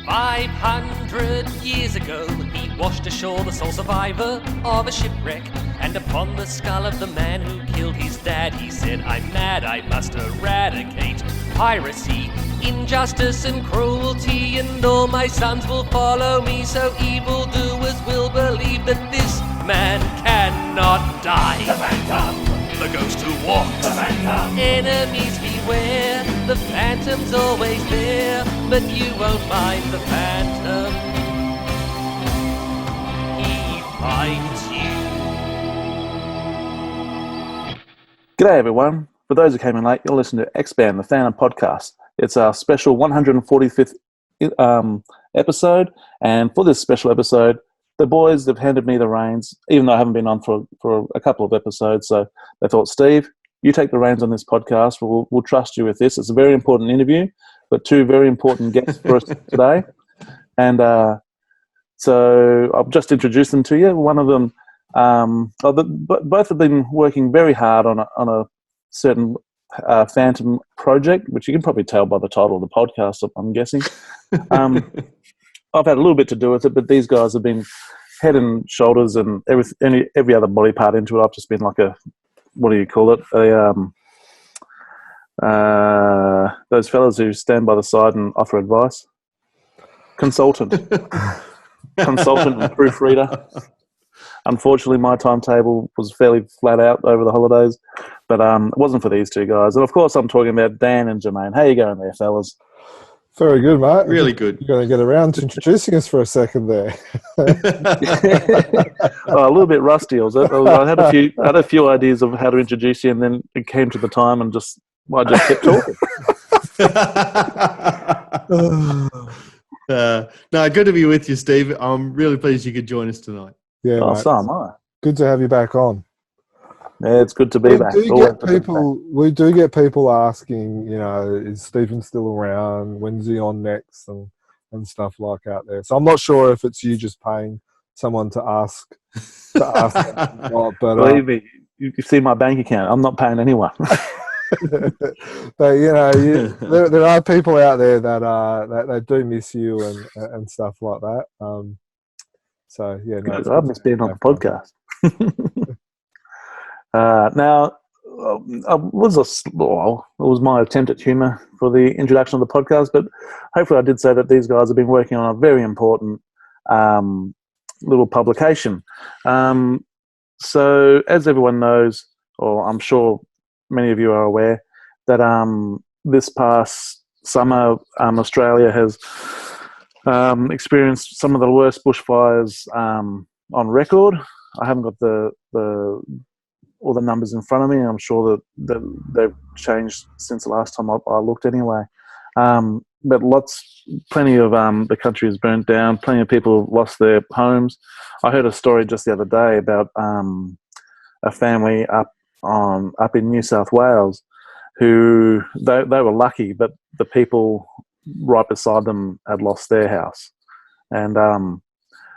500 years ago, he washed ashore the sole survivor of a shipwreck. And upon the skull of the man who killed his dad, he said, I'm mad, I must eradicate piracy, injustice and cruelty, and all my sons will follow me, so evildoers will believe that this man cannot die. The Phantom, the ghost who walks, the Phantom, enemies beware, the Phantom's always there, but you won't find the Phantom. He finds you. G'day everyone. For those who came in late, you'll listen to X-Band, the Phantom podcast. It's our special 145th episode, and for this special episode, the boys have handed me the reins, even though I haven't been on for a couple of episodes, so they thought, Steve, you take the reins on this podcast. We'll trust you with this. It's a very important interview, but two very important guests for us today. And so I'll just introduce them to you. One of them, both have been working very hard on a certain Phantom project, which you can probably tell by the title of the podcast, I'm guessing. I've had a little bit to do with it, but these guys have been head and shoulders and every other body part into it. I've just been like a, what do you call it? Those fellas who stand by the side and offer advice. Consultant and proofreader. Unfortunately, my timetable was fairly flat out over the holidays, but it wasn't for these two guys. And of course, I'm talking about Dan and Jermayn. How you going there, fellas? Very good, mate. Really good. You're going to get around to introducing us for a second there. A little bit rusty. I had a few ideas of how to introduce you, and then it came to the time, and I just kept talking. No, good to be with you, Steve. I'm really pleased you could join us tonight. Yeah, mate. So am I. Good to have you back on. Yeah, it's good to be back. We do get people asking, is Stephen still around? When's he on next? And stuff like out there. So I'm not sure if it's you just paying someone to ask. But believe me, you can see my bank account. I'm not paying anyone. But there are people out there that do miss you and stuff like that. So yeah, no, I miss being on the podcast. Now, it was my attempt at humour for the introduction of the podcast, but hopefully I did say that these guys have been working on a very important little publication. So as everyone knows, or I'm sure many of you are aware, that this past summer Australia has experienced some of the worst bushfires on record. I haven't got all the numbers in front of me. I'm sure that they've changed since the last time I looked anyway. But plenty of the country has burnt down. Plenty of people have lost their homes. I heard a story just the other day about a family up in New South Wales who they were lucky, but the people right beside them had lost their house. And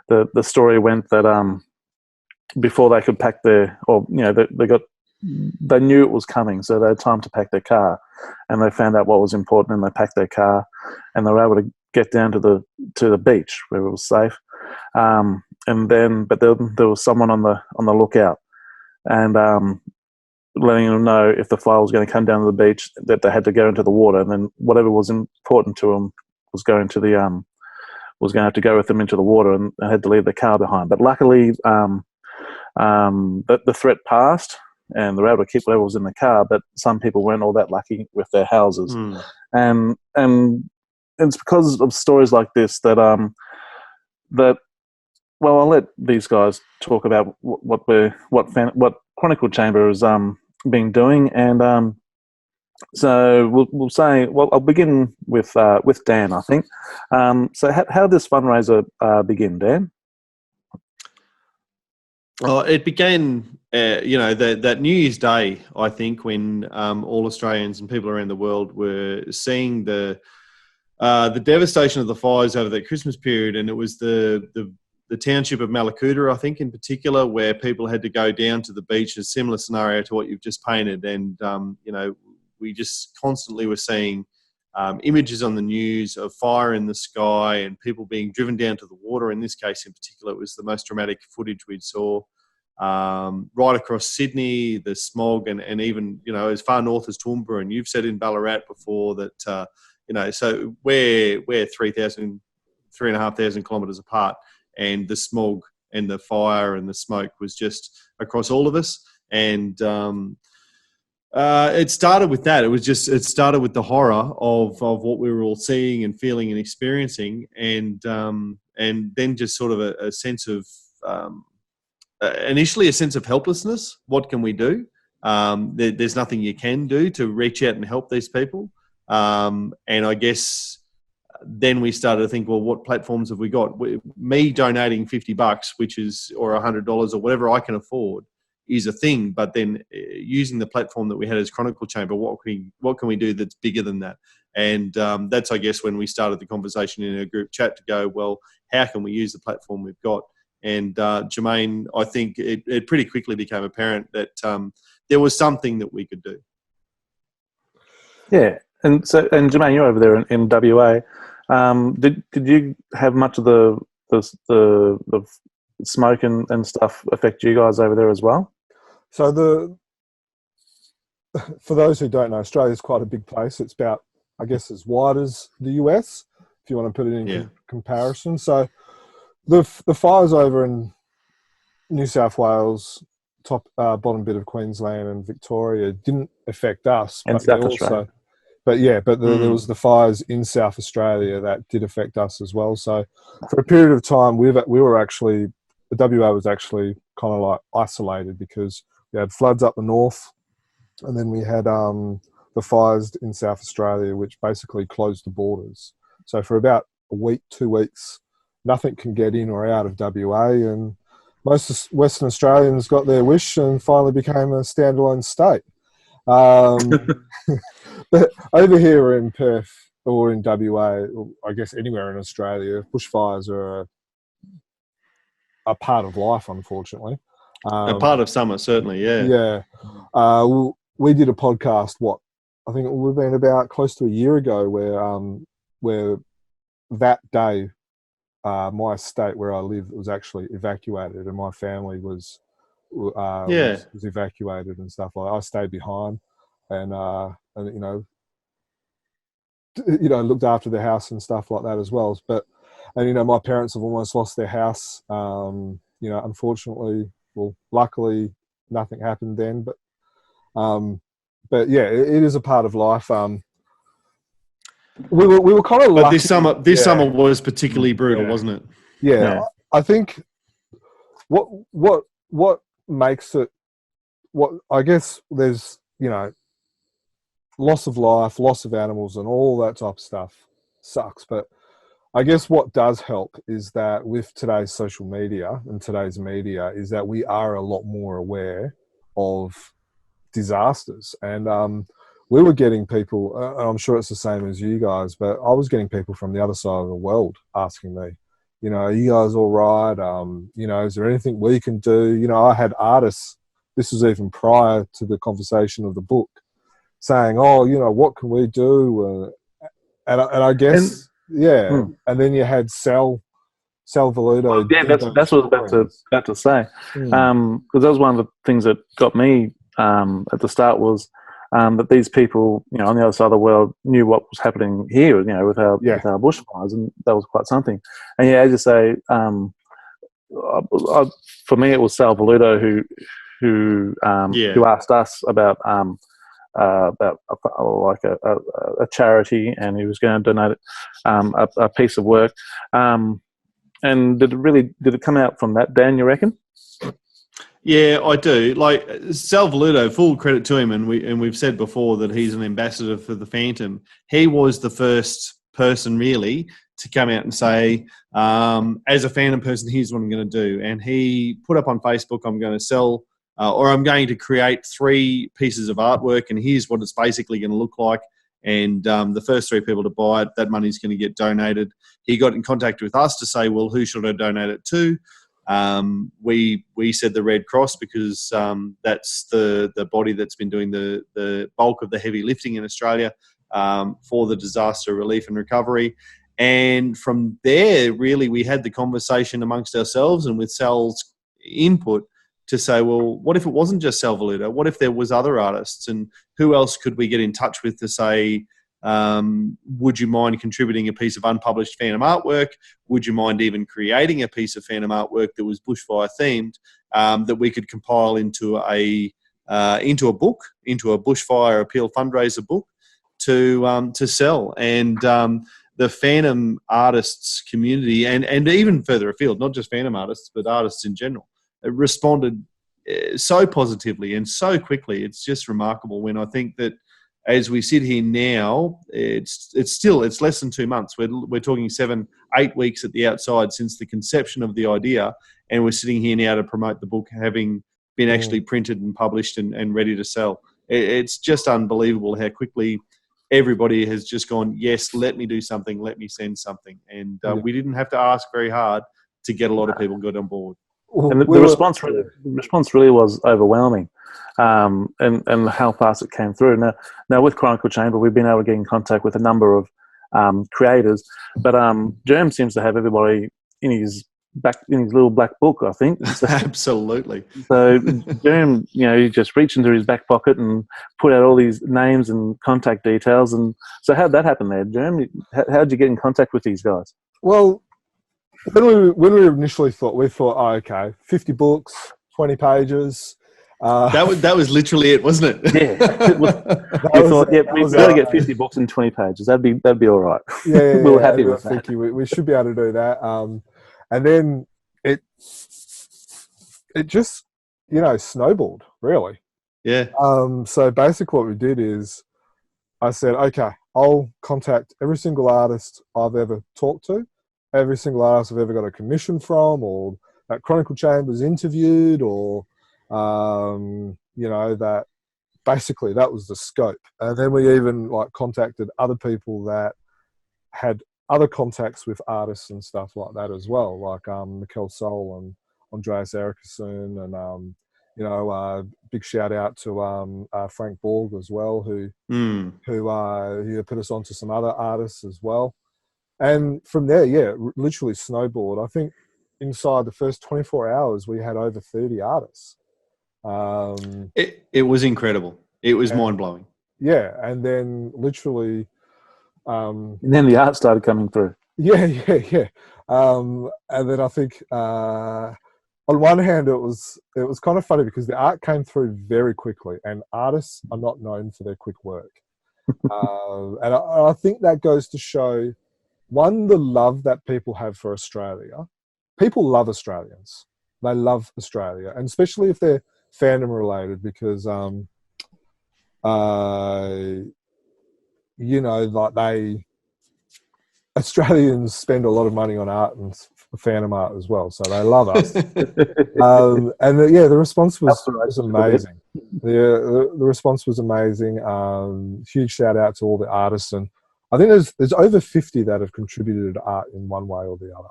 the story went that before they could pack they knew it was coming, so they had time to pack their car, and they found out what was important, and they packed their car, and they were able to get down to the beach where it was safe. But there was someone on the lookout, and letting them know if the fire was going to come down to the beach, that they had to go into the water, and then whatever was important to them was going to have to go with them into the water, and they had to leave the car behind. But luckily, the threat passed, and they were able to keep whatever was in the car. But some people weren't all that lucky with their houses, and it's because of stories like this that I'll let these guys talk about what Chronicle Chamber has been doing, and so we'll say, I'll begin with Dan, I think. So how did this fundraiser begin, Dan? Oh, it began, that New Year's Day, I think, when all Australians and people around the world were seeing the devastation of the fires over that Christmas period, and it was the township of Malakuta, I think, in particular, where people had to go down to the beach, a similar scenario to what you've just painted, and we just constantly were seeing images on the news of fire in the sky and people being driven down to the water. In this case in particular, it was the most dramatic footage we'd saw. Right across Sydney, the smog, and even, you know, as far north as Toowoomba, and you've said in Ballarat before that, you know, so we're 3,500 kilometres apart, and the smog and the fire and the smoke was just across all of us. And it started with that. It started with the horror of what we were all seeing and feeling and experiencing, and then just sort of a sense of initially a sense of helplessness. What can we do? There's nothing you can do to reach out and help these people. And I guess then we started to think, well, what platforms have we got? Me donating $50, which is, or $100 or whatever I can afford, is a thing. But then using the platform that we had as Chronicle Chamber, what can we do that's bigger than that? And that's, I guess, when we started the conversation in a group chat to go, well, how can we use the platform we've got? And Jermayn, I think it pretty quickly became apparent that there was something that we could do. Yeah, and Jermayn, you're over there in WA. Did you have much of the smoke and stuff affect you guys over there as well? So for those who don't know, Australia's quite a big place. It's about, I guess, as wide as the US, if you want to put it in comparison. So the fires over in New South Wales, bottom bit of Queensland and Victoria didn't affect us, and South Australia. There was the fires in South Australia that did affect us as well. So for a period of time, the WA was actually kind of like isolated, because we had floods up the north, and then we had the fires in South Australia, which basically closed the borders. So for about a week, 2 weeks, nothing can get in or out of WA, and most Western Australians got their wish and finally became a standalone state. But over here in Perth or in WA, or I guess anywhere in Australia, bushfires are a part of life, unfortunately. A part of summer, certainly, yeah. Yeah. We did a podcast, I think it would have been about close to a year ago, where that day, my estate where I live was actually evacuated, and my family was evacuated and stuff like that. I stayed behind and looked after the house and stuff like that as well. And my parents have almost lost their house. Unfortunately, luckily nothing happened then, but yeah, it is a part of life. We were kind of lucky. But this summer was particularly brutal, wasn't it? Yeah. I think what makes it, I guess there's, loss of life, loss of animals and all that type of stuff sucks. But I guess what does help is that with today's social media and today's media is that we are a lot more aware of disasters. And we were getting people, I'm sure it's the same as you guys, but I was getting people from the other side of the world asking me, are you guys all right? Is there anything we can do? I had artists, this was even prior to the conversation of the book, saying, what can we do? And I guess, and then you had Sal Valuto. That's what I was about to say. Because that was one of the things that got me at the start was that these people, on the other side of the world knew what was happening here, with our bushfires, and that was quite something. And as you say, for me it was Sal Valuto who asked us about a charity, and he was going to donate a piece of work. And did it come out from that, Dan, you reckon? Yeah, I do. Like Sal Valuto, full credit to him, and we've said before that he's an ambassador for the Phantom. He was the first person really to come out and say, as a Phantom person, here's what I'm going to do. And he put up on Facebook, I'm going to sell or I'm going to create 3 pieces of artwork, and here's what it's basically going to look like. And the first 3 people to buy it, that money's going to get donated. He got in contact with us to say, well, who should I donate it to? We said the Red Cross, because that's the body that's been doing the bulk of the heavy lifting in Australia. for the disaster relief and recovery. And from there, really, we had the conversation amongst ourselves and with Sal's input to say, well, what if it wasn't just Sal Valuta? What if there was other artists? And who else could we get in touch with to say, would you mind contributing a piece of unpublished Phantom artwork? Would you mind even creating a piece of Phantom artwork that was bushfire themed, that we could compile into a book, into a bushfire appeal fundraiser book to sell? And the Phantom artists community, and even further afield, not just Phantom artists, but artists in general, responded so positively and so quickly. It's just remarkable. When I think that as we sit here now, it's less than 2 months. We're talking 7-8 weeks at the outside since the conception of the idea, and we're sitting here now to promote the book, having been actually printed and published and ready to sell. It's just unbelievable how quickly everybody has just gone, yes, let me do something, let me send something. And we didn't have to ask very hard to get a lot of people got on board. And the response really was overwhelming, and how fast it came through. Now with Chronicle Chamber, we've been able to get in contact with a number of creators, but Jerm seems to have everybody in his little black book, I think. Absolutely. So Jerm, he just reached into his back pocket and put out all these names and contact details. And so how'd that happen there, Jerm? How'd you get in contact with these guys? Well, when we initially thought, oh, okay, 50 books, 20 pages. That was literally it, wasn't it? Yeah. We thought, we've got to get 50 books and 20 pages. That'd be all right. Yeah, we were happy with that. We should be able to do that. And then it just, snowballed, really. Yeah. So basically what we did is I said, okay, I'll contact every single artist I've ever talked to, every single artist I've ever got a commission from, or that Chronicle Chambers interviewed, or, that basically that was the scope. And then we even contacted other people that had other contacts with artists and stuff like that as well, like Mikkel Sol and Andreas Erikson, and big shout out to Frank Borg as well, who put us onto some other artists as well. And from there, literally snowballed. I think inside the first 24 hours, we had over 30 artists. It was incredible. It was mind-blowing. Yeah, and then literally... and then the art started coming through. Yeah. And then I think on one hand, it was kind of funny because the art came through very quickly, and artists are not known for their quick work. And I think that goes to show, one, the love that people have for Australia. People love Australians. They love Australia, and especially if they're fandom related, because Australians spend a lot of money on art and fandom art as well, so they love us. The response was amazing. The response was amazing. Huge shout out to all the artists, and I think there's over 50 that have contributed to art in one way or the other.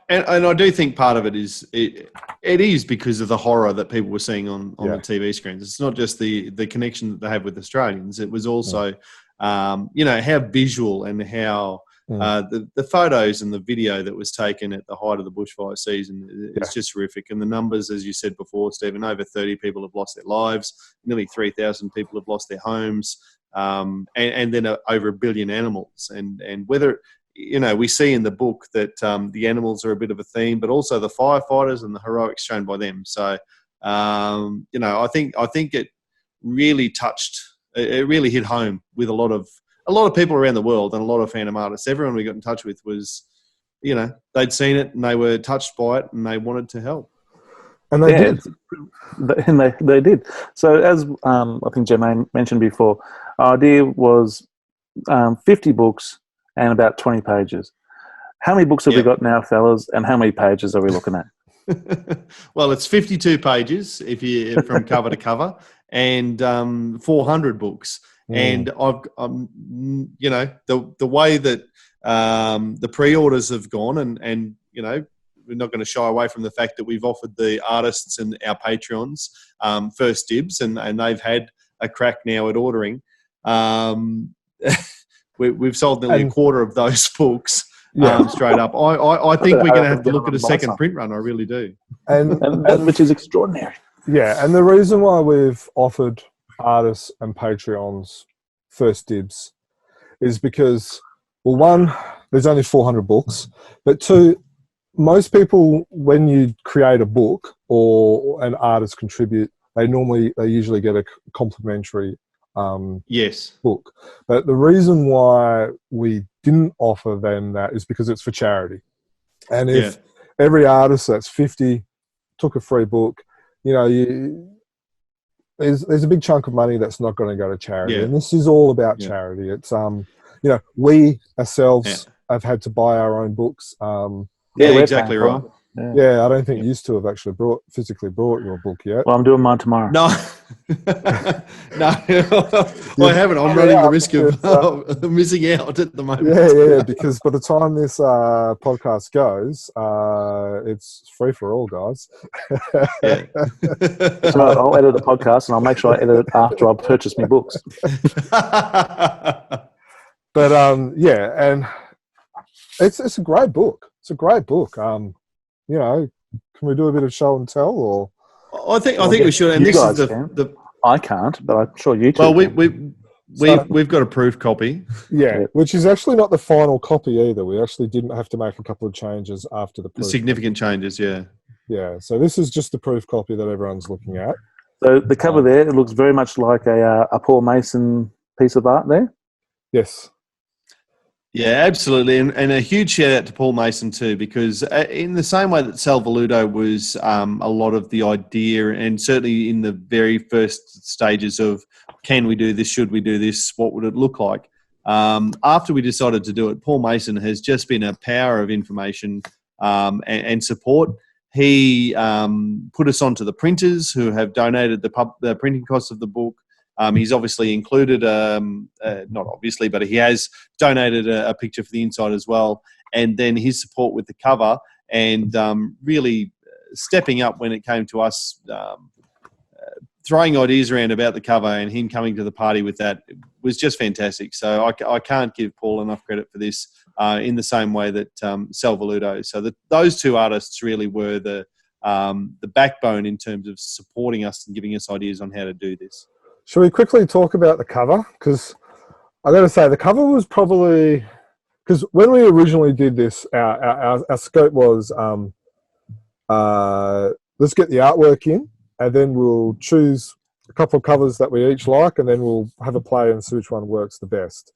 And I do think part of it is it is because of the horror that people were seeing on the TV screens. It's not just the connection that they have with Australians. It was also how visual and how the photos and the video that was taken at the height of the bushfire season is just horrific. And the numbers, as you said before, Stephen, over 30 people have lost their lives, nearly 3,000 people have lost their homes, and then over 1 billion animals. And whether we see in the book that the animals are a bit of a theme, but also the firefighters and the heroics shown by them. So, I think it really touched. It really hit home with a lot of people around the world and a lot of fandom artists. Everyone we got in touch with was, they'd seen it and they were touched by it and they wanted to help. And they did. And they did. So as I think Jermaine mentioned before, our idea was 50 books and about 20 pages. How many books have we got now, fellas, and how many pages are we looking at? Well, it's 52 pages from cover to cover, and 400 books. And the way that the pre-orders have gone, and we're not going to shy away from the fact that we've offered the artists and our Patreons first dibs, and they've had a crack now at ordering. we've sold nearly a quarter of those books. Yeah. Straight up. I think we're going to have to look at a second print run. I really do. And which is extraordinary. yeah, and the reason why we've offered artists and Patreons first dibs is because, well, one, there's only 400 books, but two, most people, when you create a book or an artist contribute, they usually get a complimentary Yes. book. But the reason why we didn't offer them that is because it's for charity. And if every artist that's 50 took a free book, you know, there's a big chunk of money that's not going to go to charity. Yeah. And this is all about charity. It's you know, we ourselves have had to buy our own books. Exactly right. Yeah, I don't think you used to have actually physically brought your book yet. Well, I'm doing mine tomorrow. No, no, I haven't. I'm running the risk of missing out at the moment. Yeah, because by the time this podcast goes, it's free for all, guys. So I'll edit the podcast and I'll make sure I edit it after I've purchased my books. But and it's a great book. It's a great book. You know, can we do a bit of show and tell, or? I think we should. And this is the I can't, but I'm sure you two. Well, we've got a proof copy. Yeah, which is actually not the final copy either. We actually didn't have to make a couple of changes after the proof. Significant changes, yeah. Yeah, so this is just the proof copy that everyone's looking at. So the cover there, it looks very much like a Paul Mason piece of art there. Yes. Yeah, absolutely. And a huge shout out to Paul Mason too, because in the same way that Sal Voluto was a lot of the idea, and certainly in the very first stages of can we do this, should we do this, what would it look like? After we decided to do it, Paul Mason has just been a power of information and support. He put us onto the printers who have donated the printing costs of the book. He's obviously included, not obviously, but he has donated a picture for the inside as well. And then his support with the cover and really stepping up when it came to us throwing ideas around about the cover and him coming to the party with that was just fantastic. So I can't give Paul enough credit for this in the same way that Sal Voluto. So those two artists really were the backbone in terms of supporting us and giving us ideas on how to do this. Shall we quickly talk about the cover? Because I got to say, the cover was probably... Because when we originally did this, our scope was, let's get the artwork in, and then we'll choose a couple of covers that we each like, and then we'll have a play and see which one works the best.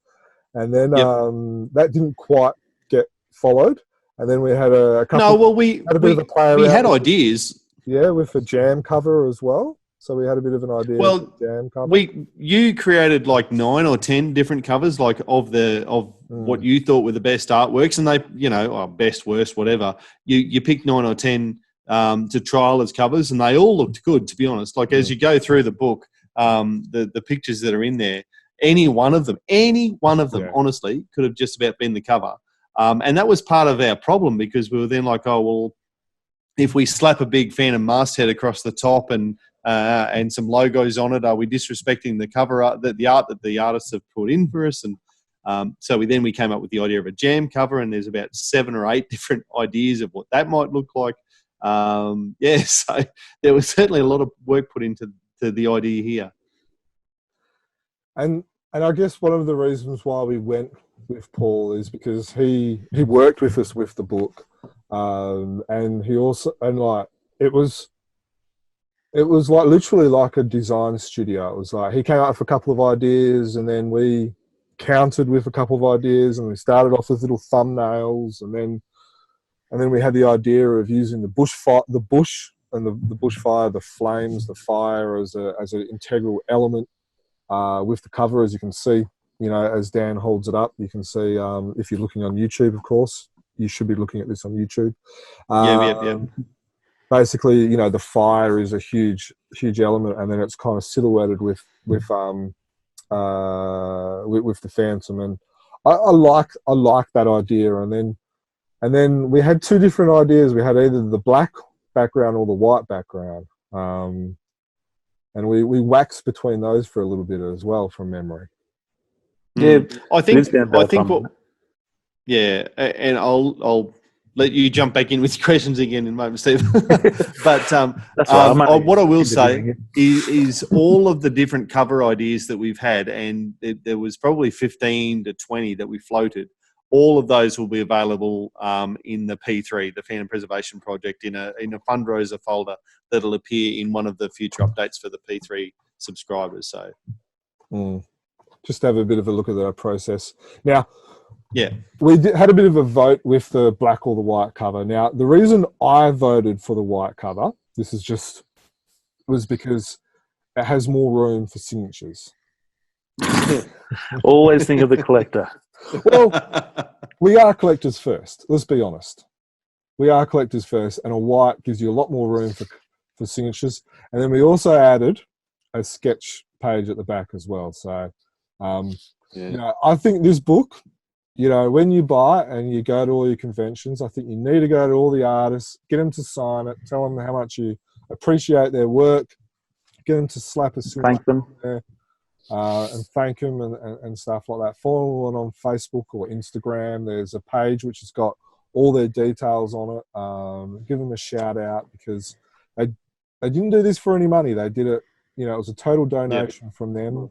And then that didn't quite get followed. And then we had a couple... No, well, we had ideas. Yeah, with a jam cover as well. So we had a bit of an idea. Well, jam cover. You created like 9 or 10 different covers, like of what you thought were the best artworks, and they, you know, best, worst, whatever. You picked 9 or 10 to trial as covers, and they all looked good, to be honest. Like as you go through the book, the pictures that are in there, any one of them, honestly, could have just about been the cover. And that was part of our problem, because we were then like, oh well, if we slap a big Phantom masthead across the top and some logos on it, are we disrespecting the cover art, the art that the artists have put in for us? And so we came up with the idea of a jam cover, and there's about 7 or 8 different ideas of what that might look like. So there was certainly a lot of work put into the idea here. And I guess one of the reasons why we went with Paul is because he worked with us with the book, and he also, and like it was like literally like a design studio. It was like he came up with a couple of ideas, and then we countered with a couple of ideas, and we started off with little thumbnails, and then we had the idea of using the bush and the bushfire, the flames, the fire as an integral element with the cover, as you can see. You know, as Dan holds it up, you can see if you're looking on YouTube, of course, you should be looking at this on YouTube. Yeah. Basically, you know, the fire is a huge element, and then it's kind of silhouetted with the Phantom, and I like that idea. And then we had 2 different ideas. We had either the black background or the white background, and we waxed between those for a little bit as well, from memory. Yeah, I it is think down to what. Yeah, and I'll let you jump back in with questions again in a moment, Steve. But That's right. what I will say interviewing is all of the different cover ideas that we've had, and there was probably 15 to 20 that we floated. All of those will be available in the P3, the Phantom Preservation Project, in a Phundraiser folder that'll appear in one of the future updates for the P3 subscribers. So, just have a bit of a look at the process now. yeah. We had a bit of a vote with the black or the white cover. Now, the reason I voted for the white cover, was because it has more room for signatures. Always think of the collector. Well, we are collectors first. Let's be honest. We are collectors first, and a white gives you a lot more room for signatures. And then we also added a sketch page at the back as well. So, I think this book, when you buy it and you go to all your conventions, I think you need to go to all the artists, get them to sign it, tell them how much you appreciate their work, get them to slap a signature Thank them. there, and thank them and stuff like that. Follow them on Facebook or Instagram. There's a page which has got all their details on it. Give them a shout out, because they didn't do this for any money. They did it, it was a total donation from them.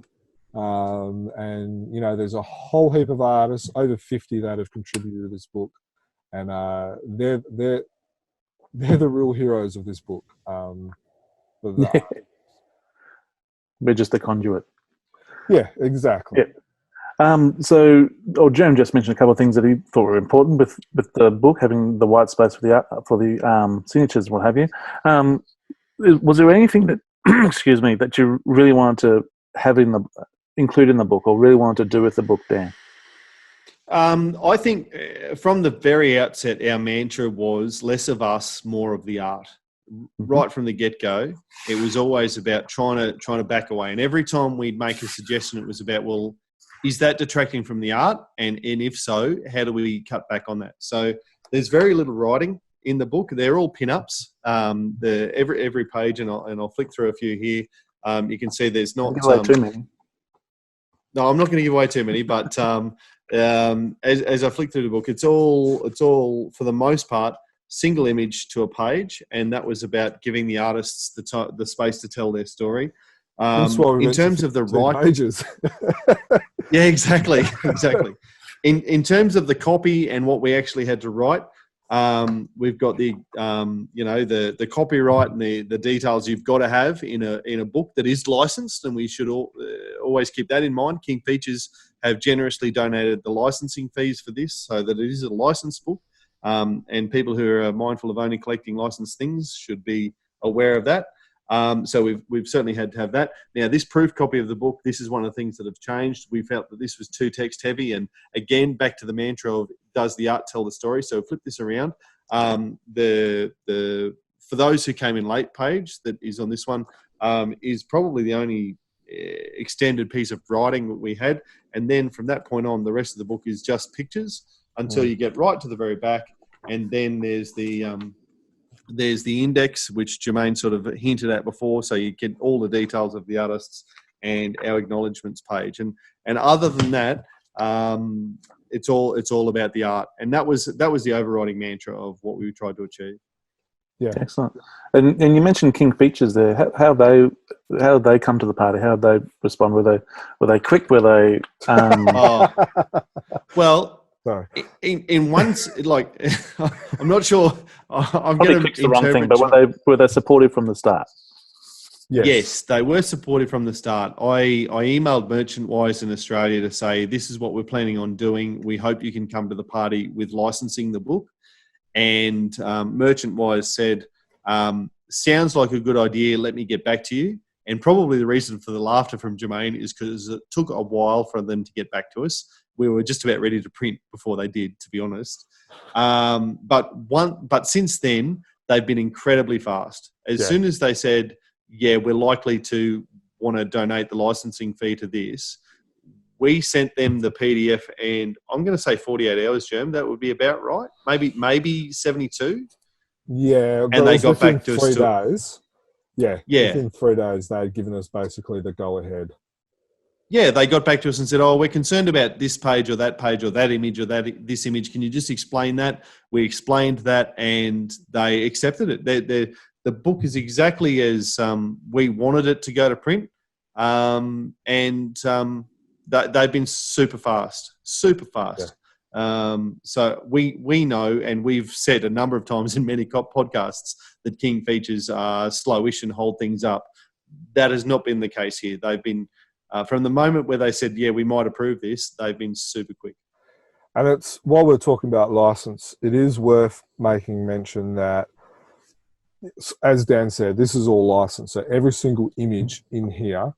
And there's a whole heap of artists, over 50, that have contributed to this book, and they're the real heroes of this book. We're just the conduit. Yeah, exactly. Yeah. Jeremy just mentioned a couple of things that he thought were important with the book, having the white space for the signatures and what have you. Was there anything that excuse me, that you really wanted to have include in the book, or really wanted to do with the book, Dan? I think from the very outset, our mantra was less of us, more of the art. Right from the get-go, it was always about trying to back away. And every time we'd make a suggestion, it was about, well, is that detracting from the art? And if so, how do we cut back on that? So there's very little writing in the book. They're all pin-ups. Every page, and I'll flick through a few here. You can see there's not too many. No, I'm not going to give away too many, but as I flick through the book, it's all for the most part single image to a page, and that was about giving the artists the space to tell their story. In terms of the pages. Yeah, exactly. In terms of the copy and what we actually had to write, we've got the copyright and the details you've got to have in a book that is licensed, and we should always keep that in mind. King Features have generously donated the licensing fees for this, so that it is a licensed book, and people who are mindful of only collecting licensed things should be aware of that. So we've certainly had to have that. Now, this proof copy of the book, this is one of the things that have changed. We felt that this was too text heavy, and again, back to the mantra of, does the art tell the story? So flip this around. For those who came in late page that is on this one is probably the only extended piece of writing that we had. And then from that point on, the rest of the book is just pictures until you get right to the very back. And then there's the index, which Jermayn sort of hinted at before, so you get all the details of the artists and our acknowledgements page. And other than that, it's all about the art, and that was the overriding mantra of what we tried to achieve. Yeah, excellent. And you mentioned King Features there. How did they come to the party? How did they respond? Were they quick? Were they? Well. Sorry. In once, like, I'm not sure. I'm going to the wrong thing, but were they supportive from the start? Yes, they were supportive from the start. I emailed Merchant Wise in Australia to say, this is what we're planning on doing. We hope you can come to the party with licensing the book. And Merchant Wise said, sounds like a good idea. Let me get back to you. And probably the reason for the laughter from Jermayn is because it took a while for them to get back to us. We were just about ready to print before they did, to be honest. But since then, they've been incredibly fast. As soon as they said, yeah, we're likely to want to donate the licensing fee to this, we sent them the PDF, and I'm going to say 48 hours, Jerm. That would be about right. Maybe 72. Yeah, and they got back to 3 us. days. Yeah. Yeah. Within 3 days, they had given us basically the go-ahead. they got back to us and said, "Oh, we're concerned about this page or that image or this image. Can you just explain that?" We explained that, and they accepted it. The book is exactly as we wanted it to go to print, and they've been super fast. So we know, and we've said a number of times in many podcasts that King features are slowish and hold things up. That has not been the case here. They've been, from the moment where they said, "Yeah, we might approve this," they've been super quick. And it's, while we're talking about license, it is worth making mention that, as Dan said, this is all licensed. So every single image in here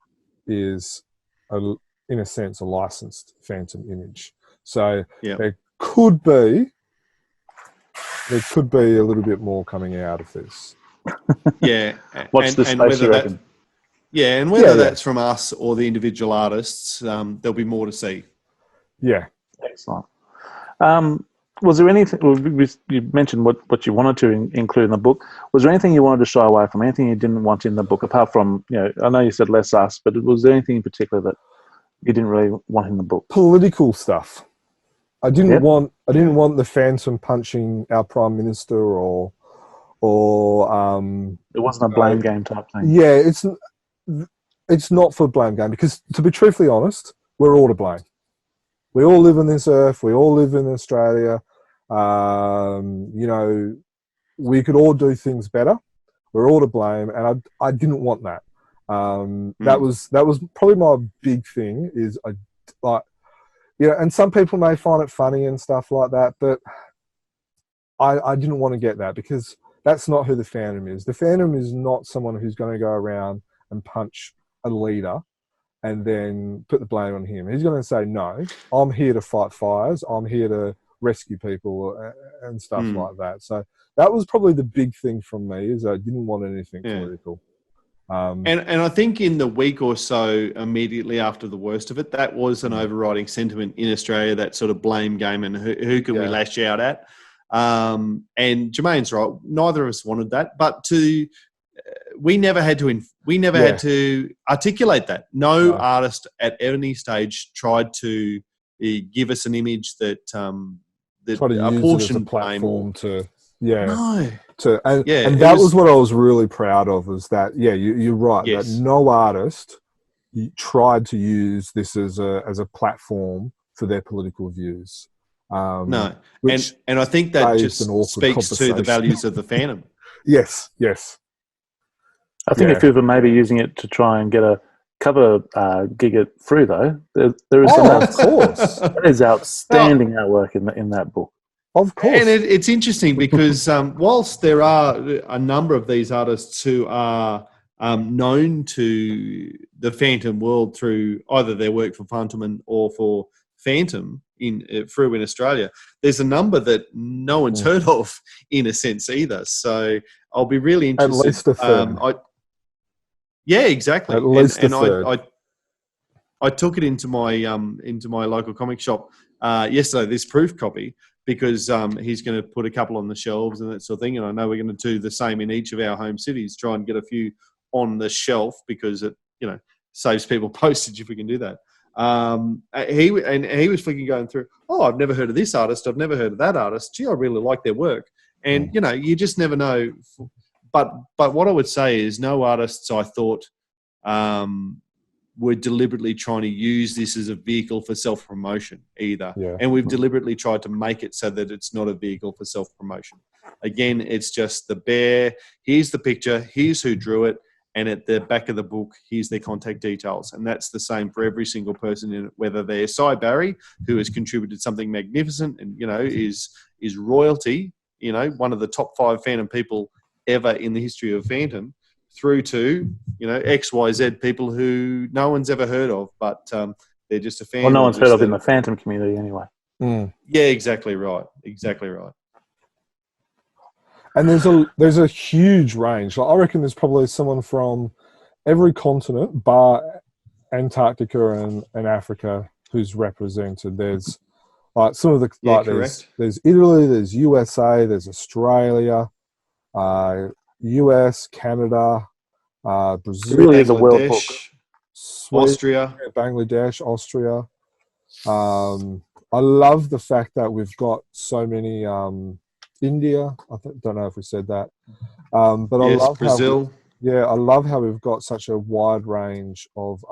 is, in a sense, a licensed Phantom image. So there could be a little bit more coming out of this. Yeah. Watch this space, you reckon? And whether that's from us or the individual artists, there'll be more to see. Yeah. Excellent. Was there anything, you mentioned what you wanted to include in the book. Was there anything you wanted to shy away from, anything you didn't want in the book, apart from, I know you said less us, but was there anything in particular that you didn't really want in the book? Political stuff. I didn't want the Phantom punching our Prime Minister or it wasn't a blame game type thing. Yeah, it's not for blame game, because, to be truthfully honest, we're all to blame. We all live on this earth. We all live in Australia. We could all do things better. We're all to blame, and I didn't want that. That was probably my big thing. Is and some people may find it funny and stuff like that, but I didn't want to get that, because that's not who the Phantom is. The Phantom is not someone who's going to go around and punch a leader and then put the blame on him. He's going to say, "No, I'm here to fight fires. I'm here to rescue people," and stuff like that. So that was probably the big thing from me, is I didn't want anything political. And I think in the week or so immediately after the worst of it, that was an overriding sentiment in Australia, that sort of blame game and who can we lash out at. And Jermayn's right. Neither of us wanted that, but we never had to articulate that. No artist at any stage tried to give us an image that apportioned platform to and that was what I was really proud of, was that you're right, that no artist tried to use this as a platform for their political views. And I think that just speaks to the values of the Phantom. Yes. I think if you were maybe using it to try and get a cover gig it through, though, there is of course. That is outstanding artwork in that book. Of course. And it's interesting because whilst there are a number of these artists who are known to the Phantom world through either their work for Phantom or for Phantom in Australia, there's a number that no one's heard of in a sense either. So I'll be really interested. At least a third. Yeah, exactly. At least a third. I took it into my local comic shop yesterday, this proof copy, because he's going to put a couple on the shelves and that sort of thing. And I know we're going to do the same in each of our home cities, try and get a few on the shelf, because it saves people postage if we can do that. He was flicking going through, I've never heard of this artist, I've never heard of that artist. Gee, I really like their work. And you just never know. But what I would say is, no artists, I thought, were deliberately trying to use this as a vehicle for self-promotion either. Yeah. And we've deliberately tried to make it so that it's not a vehicle for self-promotion. Again, it's just the bare, here's the picture, here's who drew it, and at the back of the book, here's their contact details. And that's the same for every single person in it, whether they're Cy Barry, who has contributed something magnificent and, is royalty, one of the top 5 Phantom people ever in the history of Phantom, through to, XYZ people who no one's ever heard of, but they're just a fan. Well, no one's heard of in the Phantom community anyway. Yeah, exactly right. Exactly right. And there's a huge range. Like, I reckon there's probably someone from every continent, bar Antarctica and Africa, who's represented. There's like some of the there's Italy, there's USA, there's Australia, US, Canada, Brazil. It really is a world book. Sweden, Austria. Bangladesh, Austria. I love the fact that we've got so many. India. Don't know if we said that, but Yes, I love Brazil. I love how we've got such a wide range of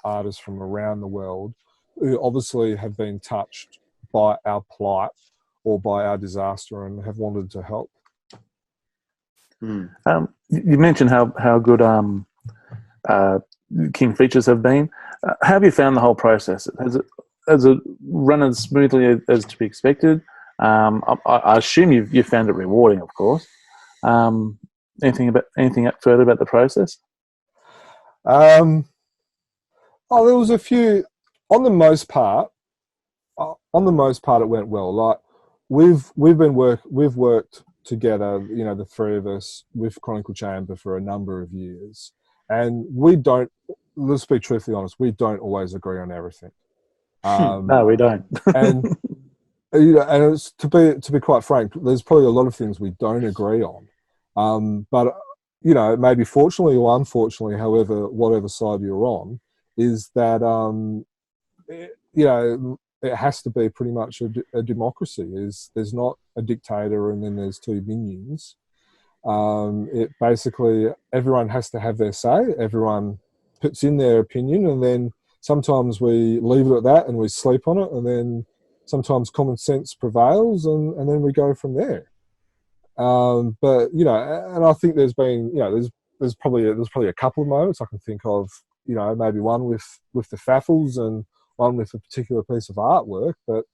artists from around the world who obviously have been touched by our plight or by our disaster and have wanted to help. You mentioned how good King Features have been. How have you found the whole process? Has it run as smoothly as to be expected? I assume you found it rewarding, of course. Anything further about the process? There was a few. On the most part, it went well. Like we've worked together, the three of us with Chronicle Chamber for a number of years, and we don't. Let's be truthfully honest. We don't always agree on everything. No, we don't. and and it's, to be quite frank, there's probably a lot of things we don't agree on. But maybe fortunately or unfortunately, however, whatever side you're on, is that it has to be pretty much a democracy. There's not a dictator and then there's two minions. It basically, everyone has to have their say. Everyone puts in their opinion, and then sometimes we leave it at that and we sleep on it, and then sometimes common sense prevails, and then we go from there. But and I think there's been there's probably a couple of moments I can think of. Maybe one with the Faffles and one with a particular piece of artwork. But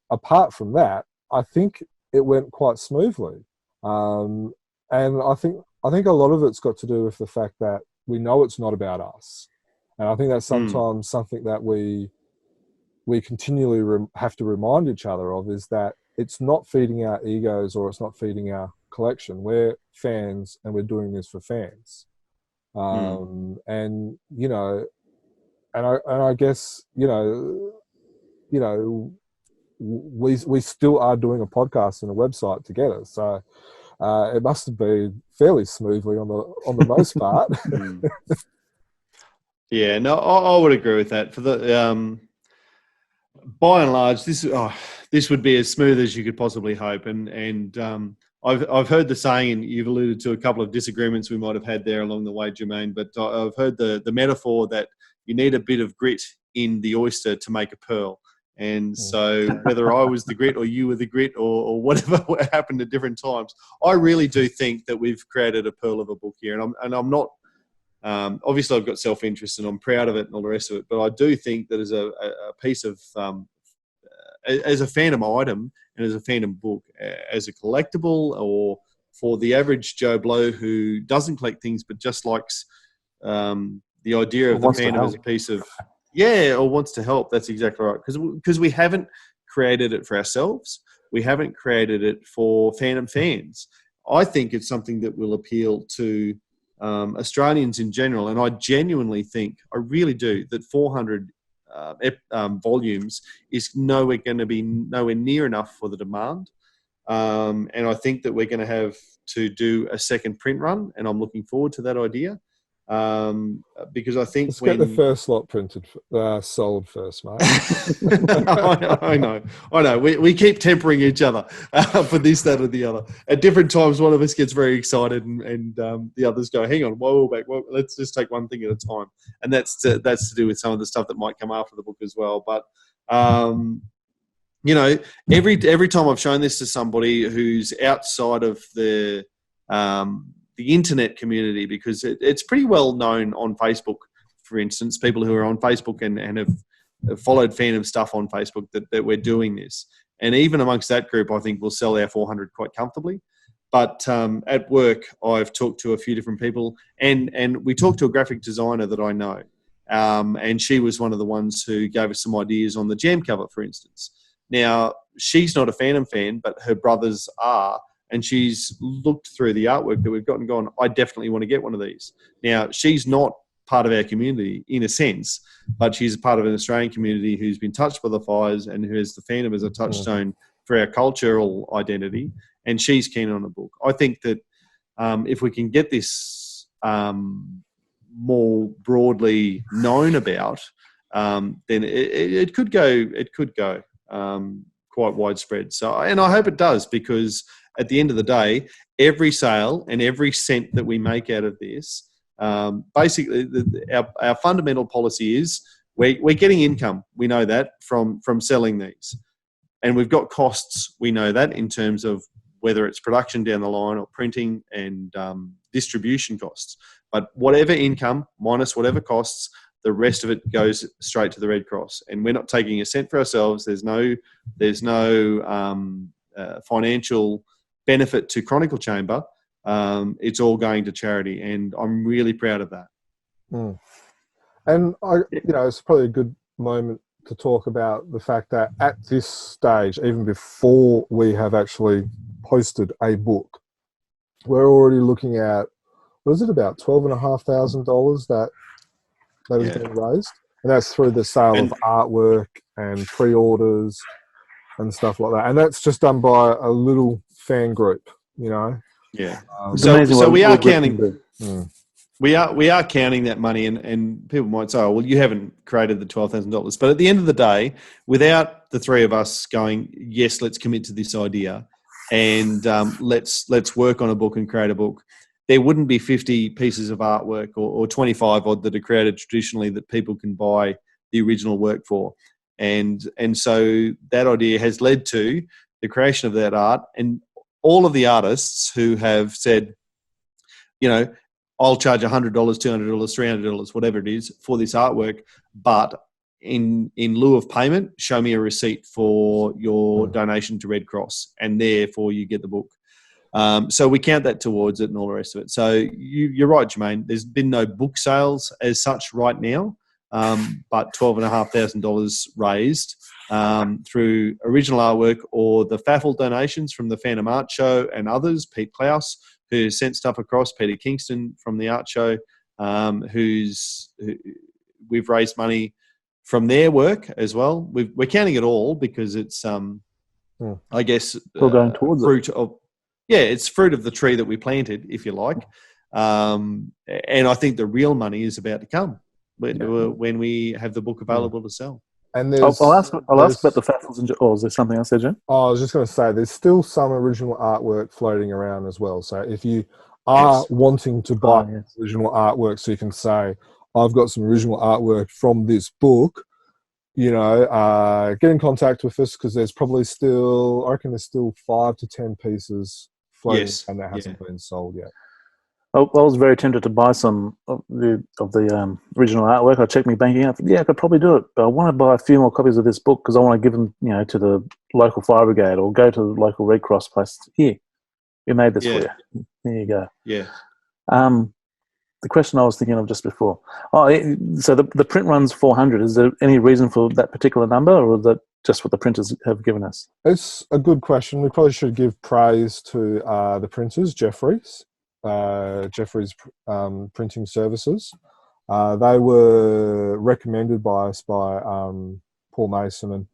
apart from that, I think it went quite smoothly. And I think a lot of it's got to do with the fact that we know it's not about us. And I think that's sometimes something that we continually have to remind each other of, is that it's not feeding our egos or it's not feeding our collection. We're fans and we're doing this for fans. And I guess we still are doing a podcast and a website together, so it must have been fairly smoothly on the most part. Yeah, no, I would agree with that. For the by and large, this would be as smooth as you could possibly hope. And I've heard the saying, and you've alluded to a couple of disagreements we might have had there along the way, Jermaine. But I've heard the metaphor that you need a bit of grit in the oyster to make a pearl. And so whether I was the grit or you were the grit or whatever happened at different times, I really do think that we've created a pearl of a book here. And I'm not. Obviously, I've got self-interest and I'm proud of it and all the rest of it. But I do think that as a piece of, as a Phantom item and as a Phantom book, as a collectible, or for the average Joe Blow who doesn't collect things but just likes the idea of the Phantom as a piece of, or wants to help, that's exactly right. Because we haven't created it for ourselves. We haven't created it for Phantom fans. I think it's something that will appeal to Australians in general, and I genuinely think, I really do, that 400 volumes is nowhere near enough for the demand, and I think that we're going to have to do a second print run, and I'm looking forward to that idea, because I think get the first lot printed, sold first, mate. I know. We keep tempering each other for this, that, or the other. At different times, one of us gets very excited, and the others go, "Hang on, whoa, back. Well, let's just take one thing at a time." And that's to do with some of the stuff that might come after the book as well. But every time I've shown this to somebody who's outside of the internet community, because it's pretty well known on Facebook, for instance, people who are on Facebook and have followed Phantom stuff on Facebook, that we're doing this. And even amongst that group, I think we'll sell our 400 quite comfortably. But at work, I've talked to a few different people, and we talked to a graphic designer that I know. And she was one of the ones who gave us some ideas on the jam cover, for instance. Now, she's not a Phantom fan, but her brothers are. And she's looked through the artwork that we've got and gone, I definitely want to get one of these. Now, she's not part of our community in a sense, but she's a part of an Australian community who's been touched by the fires and who has the Phantom as a touchstone for our cultural identity. And she's keen on the book. I think that if we can get this more broadly known about, then it could go. It could go quite widespread. So, and I hope it does, because at the end of the day, every sale and every cent that we make out of this, basically, our fundamental policy is we're getting income. We know that from selling these, and we've got costs. We know that in terms of whether it's production down the line or printing and distribution costs. But whatever income minus whatever costs, the rest of it goes straight to the Red Cross, and we're not taking a cent for ourselves. There's no financial benefit to Chronicle Chamber. It's all going to charity, and I'm really proud of that. Mm. And it's probably a good moment to talk about the fact that at this stage, even before we have actually posted a book, we're already looking at, was it about $12,500 that has been raised? And that's through the sale of artwork and pre-orders and stuff like that. And that's just done by a little fan group, Yeah. So we are counting. We are counting that money, and people might say, "Oh, well, you haven't created the $12,000." But at the end of the day, without the three of us going, "Yes, let's commit to this idea, and let's work on a book and create a book," there wouldn't be 50 pieces of artwork or 25 odd that are created traditionally that people can buy the original work for. And so that idea has led to the creation of that art, and all of the artists who have said, I'll charge $100, $200, $300, whatever it is for this artwork, but in lieu of payment, show me a receipt for your donation to Red Cross, and therefore you get the book. So we count that towards it and all the rest of it. So you're right, Jermaine. There's been no book sales as such right now, but $12,500 raised through original artwork or the FAFL donations from the Phantom Art Show and others, Pete Klaus, who sent stuff across, Peter Kingston from the art show, we've raised money from their work as well. We're counting it all because it's, I guess, going towards fruit of, it's fruit of the tree that we planted, if you like. And I think the real money is about to come when we have the book available to sell. And I'll ask about the FAFLs is there something else there, Jim? I was just going to say, there's still some original artwork floating around as well. So if you are wanting to buy original artwork, so you can say, I've got some original artwork from this book, get in contact with us, because there's probably still, I reckon there's still 5 to 10 pieces floating and that hasn't been sold yet. I was very tempted to buy some of the original artwork. I checked my banking app. I could probably do it, but I want to buy a few more copies of this book because I want to give them, to the local fire brigade or go to the local Red Cross place. Here, we made this for you. There you go. Yeah. The question I was thinking of just before. So the print runs 400. Is there any reason for that particular number, or is that just what the printers have given us? It's a good question. We probably should give praise to the printers, Jeffrey's printing services. They were recommended by us by Paul Mason, and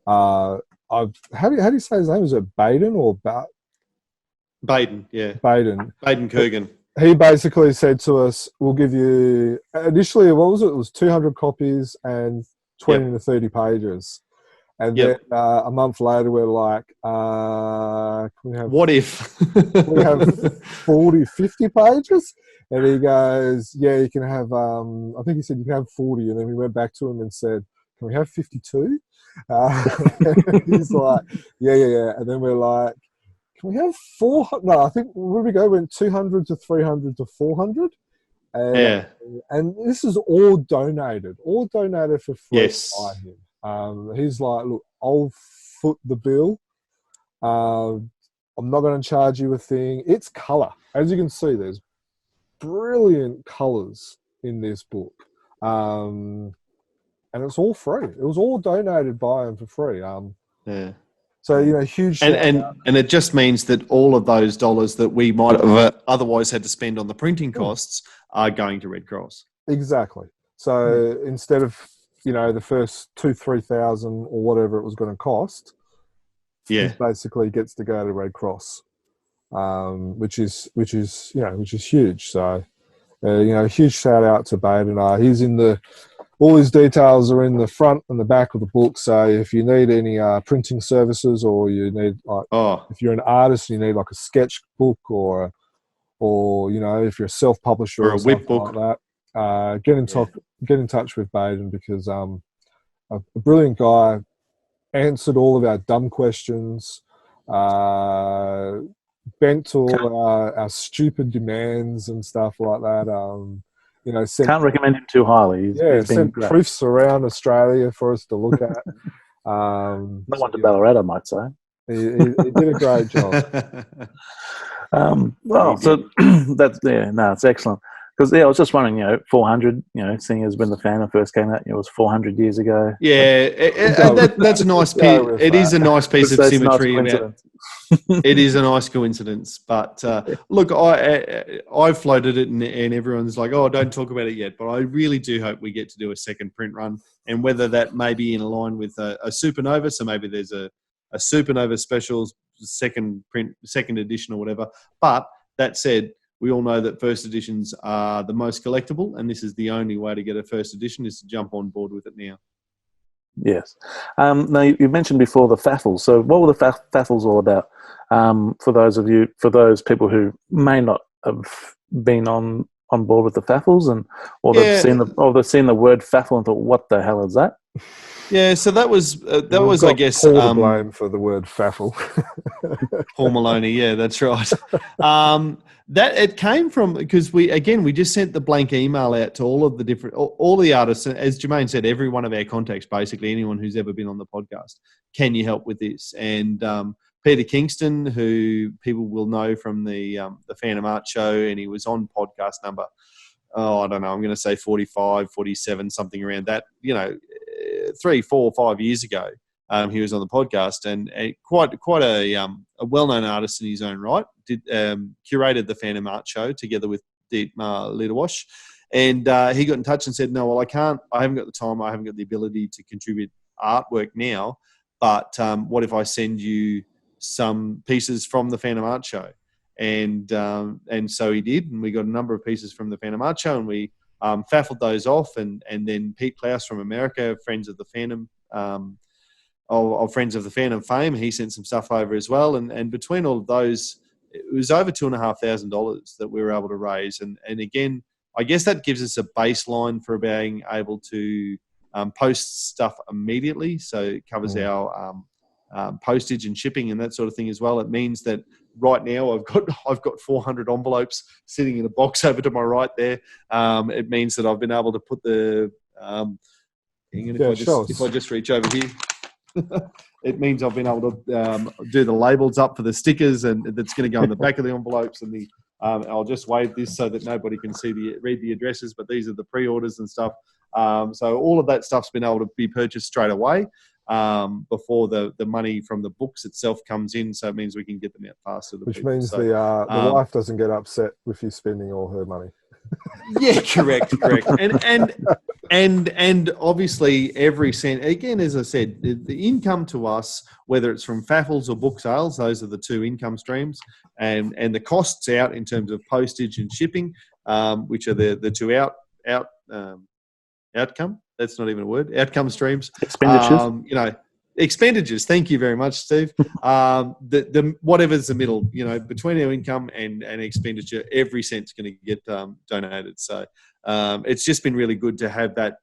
how do you say his name? Is it Baden or Baden? Yeah, Baden Kurgan. He basically said to us, "We'll give you initially, what was it? It was 200 copies and 20 to 30 pages." And then a month later, we're like, can we have... What if? we have 40, 50 pages? And he goes, you can have, I think he said you can have 40. And then we went back to him and said, can we have 52? He's like, yeah. And then we're like, can we have 400? No, I think, where did we go? We went 200 to 300 to 400. And this is all donated for free. Yes. By him. He's like, look, I'll foot the bill. I'm not going to charge you a thing. It's colour. As you can see, there's brilliant colours in this book. And it's all free. It was all donated by him for free. So, huge... And it just means that all of those dollars that we might have otherwise had to spend on the printing costs are going to Red Cross. Exactly. So instead of... the first 2,000-3,000 or whatever it was going to cost, it basically gets to go to Red Cross, which is huge. So huge shout out to Baden. He's in all his details are in the front and the back of the book. So if you need any printing services, or you need if you're an artist, you need like a sketchbook, or if you're a self-publisher Or a something whip book. like that, get in touch with Baden, because a brilliant guy, answered all of our dumb questions, bent to all our stupid demands and stuff like that. Can't recommend him too highly. He's been sent great. proofs around Australia for us to look at. No one to Ballarat, I might say. He did a great job. It's excellent. Because I was just wondering, 400, seeing as when the Phantom first came out, it was 400 years ago. Yeah, that's a nice piece. It is a nice piece of symmetry. It is a nice coincidence. But look, I floated it, and everyone's like, "Oh, don't talk about it yet." But I really do hope we get to do a second print run, and whether that may be in line with a supernova. So maybe there's a supernova specials second print, second edition, or whatever. But that said, we all know that first editions are the most collectible, and this is the only way to get a first edition is to jump on board with it now. Yes. Now, you mentioned before the faffles. So what were the faffles all about? For those people who may not have been on board with the faffles, they've seen the word faffle and thought, what the hell is that? Yeah, so that was I guess Paul to blame for the word faffle. Paul Maloney, yeah, that's right. That it came from because we just sent the blank email out to all of the all the artists. As Jermaine said, every one of our contacts, basically anyone who's ever been on the podcast, can you help with this? And Peter Kingston, who people will know from the Phantom Art Show, and he was on podcast number, I don't know, I'm going to say 45, 47, something around that. 3, 4, 5 years ago, he was on the podcast, and quite a well-known artist in his own right. Curated the Phantom Art Show together with Dietmar Liederwasch, and he got in touch and said, "No, well, I haven't got the time. I haven't got the ability to contribute artwork now. But what if I send you some pieces from the Phantom Art Show?" And so he did, and we got a number of pieces from the Phantom Art Show, and we faffled those off, and then Pete Klaus from America, friends of the Phantom, of friends of the Phantom fame, he sent some stuff over as well, and between all of those, it was over $2,500 that we were able to raise, and again, I guess that gives us a baseline for being able to post stuff immediately, so it covers our postage and shipping and that sort of thing as well. It means that right now I've got 400 envelopes sitting in a box over to my right there. It means that I've been able to put the if I just reach over here, it means I've been able to do the labels up for the stickers, and that's going to go in the back of the envelopes. And I'll just wave this so that nobody can read the addresses, but these are the pre-orders and stuff. So all of that stuff's been able to be purchased straight away before the money from the books itself comes in. So it means we can get them out faster. Which means the wife doesn't get upset with you spending all her money. Yeah, correct. And obviously every cent, again, as I said, the income to us, whether it's from faffles or book sales, those are the two income streams, and the costs out in terms of postage and shipping, which are the two outcome. That's not even a word. Outcome streams. Expenditures. Expenditures. Thank you very much, Steve. The whatever's the middle, between our income and expenditure, every cent's going to get donated. So it's just been really good to have that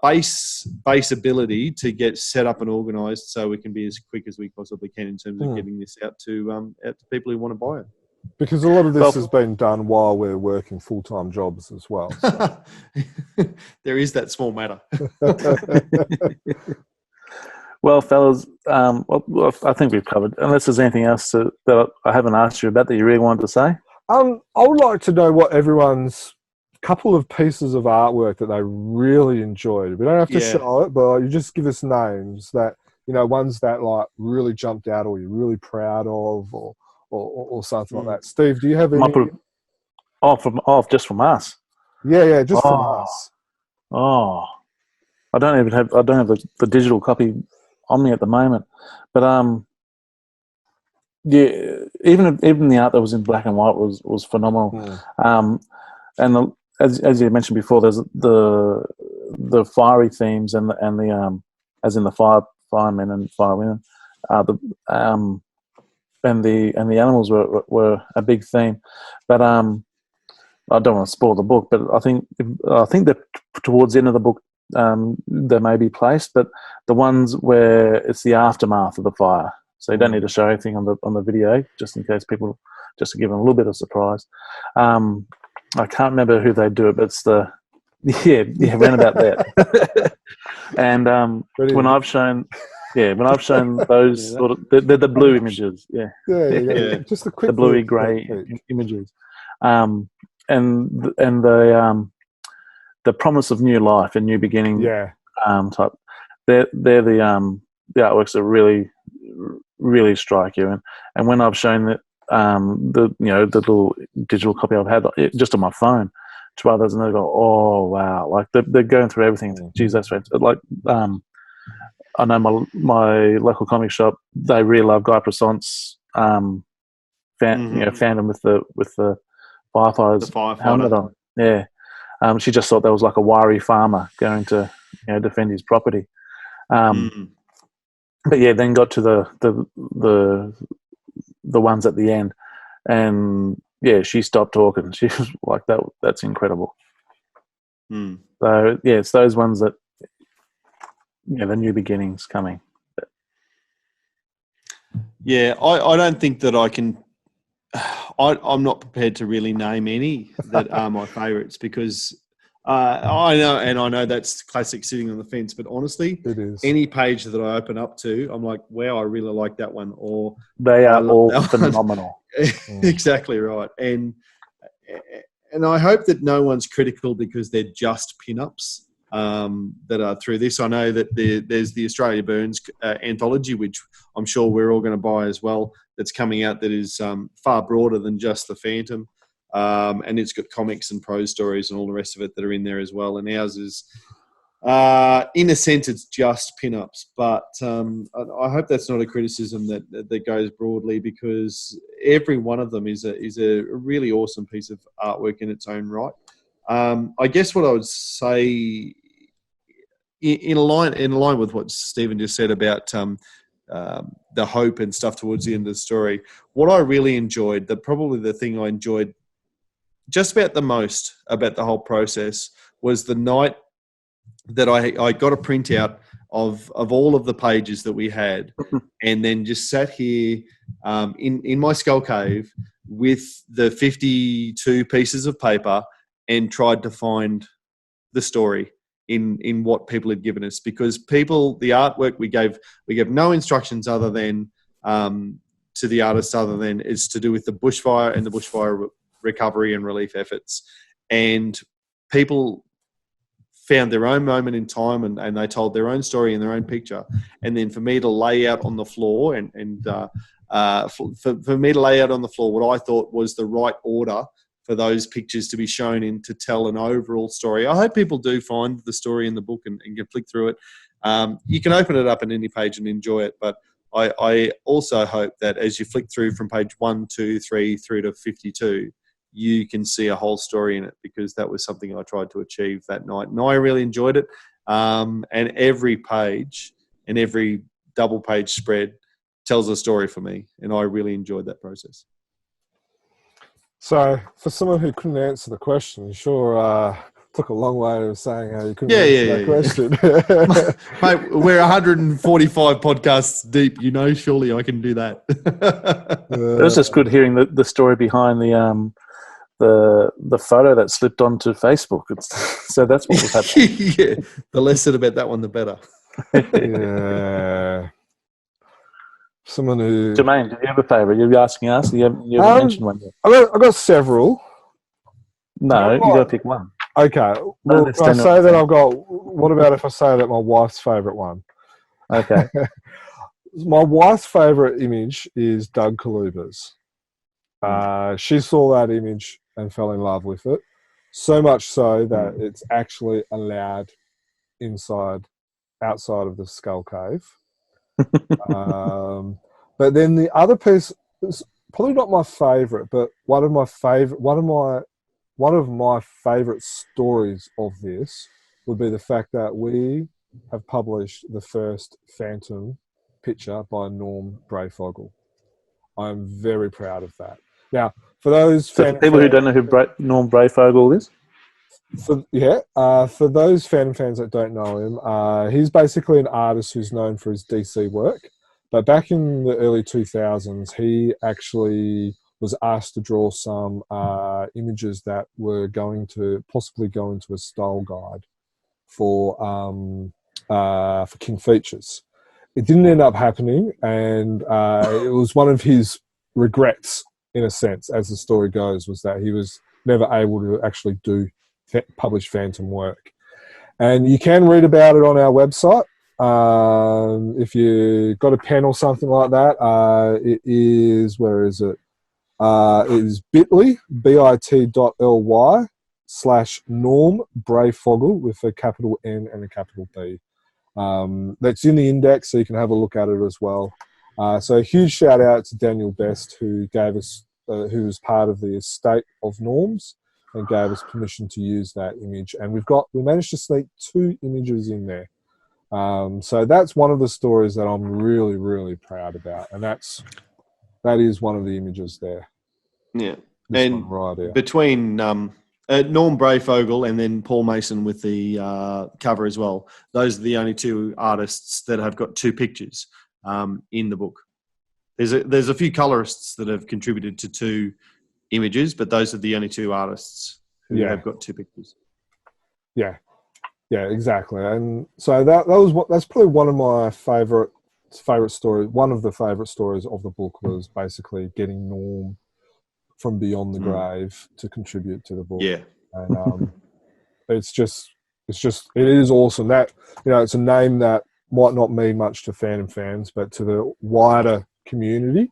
base ability to get set up and organised, so we can be as quick as we possibly can in terms of getting this out to people who want to buy it. Because a lot of this has been done while we're working full-time jobs as well. So. There is that small matter. Well, fellas, I think we've covered. Unless there's anything else that I haven't asked you about that you really wanted to say? I would like to know what everyone's couple of pieces of artwork that they really enjoyed. We don't have to show it, but you just give us names that, ones that like really jumped out or you're really proud of, or something like that. Steve, do you have any? Just from us. Yeah, just from us. Oh, I don't have the digital copy on me at the moment, but yeah, even the art that was in black and white was phenomenal. And as you mentioned before, there's the fiery themes and the as in the firemen and firewomen, the and the animals were a big theme. But I don't want to spoil the book, but I think that towards the end of the book, they may be placed, but the ones where it's the aftermath of the fire, so you don't need to show anything on the video, just in case people, just to give them a little bit of surprise. I can't remember who they do it, but it's the around about that. And when I've shown those sort of they're the blue images, Just a quick the bluey grey images, and the promise of new life and new beginning, type. They're the artworks that really strike you. And when I've shown that the little digital copy I've had just on my phone to others, and they go, oh wow, like they're going through everything. Geez, that's right. Like I know my local comic shop, they really love Guy Prasant's Phantom with the firefighter's helmet on. Yeah. She just thought that was like a wiry farmer going to defend his property. But yeah, then got to the ones at the end, and yeah, she stopped talking. She was like, that's incredible. So yeah, it's those ones that the new beginnings coming. Yeah, I don't think that I can. I'm not prepared to really name any that are my favourites, because I know that's classic sitting on the fence. But honestly, it is. Any page that I open up to, I'm like, wow, I really like that one. Or they are all phenomenal. Exactly right. And I hope that no one's critical because they're just pin-ups that are through this. I know that there's the Australia Burns anthology, which I'm sure we're all going to buy as well, that's coming out, that is far broader than just the Phantom. And it's got comics and prose stories and all the rest of it that are in there as well. And ours is, in a sense, it's just pin-ups. But I hope that's not a criticism that goes broadly, because every one of them is a really awesome piece of artwork in its own right. I guess what I would say, in line with what Stephen just said about the hope and stuff towards the end of the story, what I really enjoyed, probably the thing I enjoyed just about the most about the whole process, was the night that I got a printout of all of the pages that we had, and then just sat here in my skull cave with the 52 pieces of paper and tried to find the story in what people had given us, because the artwork we gave no instructions other than to the artists, other than it's to do with the bushfire and the bushfire recovery and relief efforts. And people found their own moment in time, and they told their own story in their own picture. And then for me to lay out on the floor for me to lay out on the floor what I thought was the right order for those pictures to be shown in, to tell an overall story. I hope people do find the story in the book and can flick through it. You can open it up in any page and enjoy it, but I also hope that as you flick through from page 1, 2, 3 through to 52, you can see a whole story in it, because that was something I tried to achieve that night. And I really enjoyed it. And every page and every double page spread tells a story for me. And I really enjoyed that process. So, for someone who couldn't answer the question, you sure took a long way of saying how you couldn't answer that question. Mate, we're 145 podcasts deep, surely I can do that. It was just good hearing the story behind the photo that slipped onto Facebook. So that's what was happening. Yeah, the less said about that one, the better. Yeah. Someone who... Jermaine, do you have a favourite? You're asking us? You haven't mentioned one yet. I got several. No, you got to pick one. Okay. Well, can I say that I've got... What about if I say that my wife's favourite one? Okay. My wife's favourite image is Doug Kaluba's. She saw that image and fell in love with it. So much so that it's actually allowed outside of the skull cave. But then the other piece it's probably not my favourite, but one of my favourite stories of this would be the fact that we have published the first Phantom picture by Norm Breyfogle. I'm very proud of that. Now, for those So for people who don't know who Norm Breyfogle is, for those Phantom fans that don't know him, he's basically an artist who's known for his DC work. But back in the early 2000s, he actually was asked to draw some images that were possibly go into a style guide for King Features. It didn't end up happening, and it was one of his regrets, in a sense, as the story goes, was that he was never able to actually publish Phantom work. And you can read about it on our website. If you got a pen or something like that, it is, where is it? It is bit.ly, bit.ly/Norm Breyfogle with a capital N and a capital B. That's in the index, so you can have a look at it as well. So a huge shout out to Daniel Best, who gave us, who was part of the estate of Norms, and gave us permission to use that image. And we managed to sneak 2 images in there. So that's one of the stories that I'm really, really proud about, and that is one of the images there. Yeah, This and one right here. between Norm Breyfogle and then Paul Mason with the cover as well, those are the only 2 artists that have got 2 pictures in the book. There's a few colorists that have contributed to 2 images, but those are the only 2 artists who have got 2 pictures. Yeah, exactly. And so that's probably one of my favorite stories. One of the favorite stories of the book was basically getting Norm from beyond the grave to contribute to the book. Yeah, and it is awesome that, it's a name that might not mean much to Phantom fans, but to the wider community,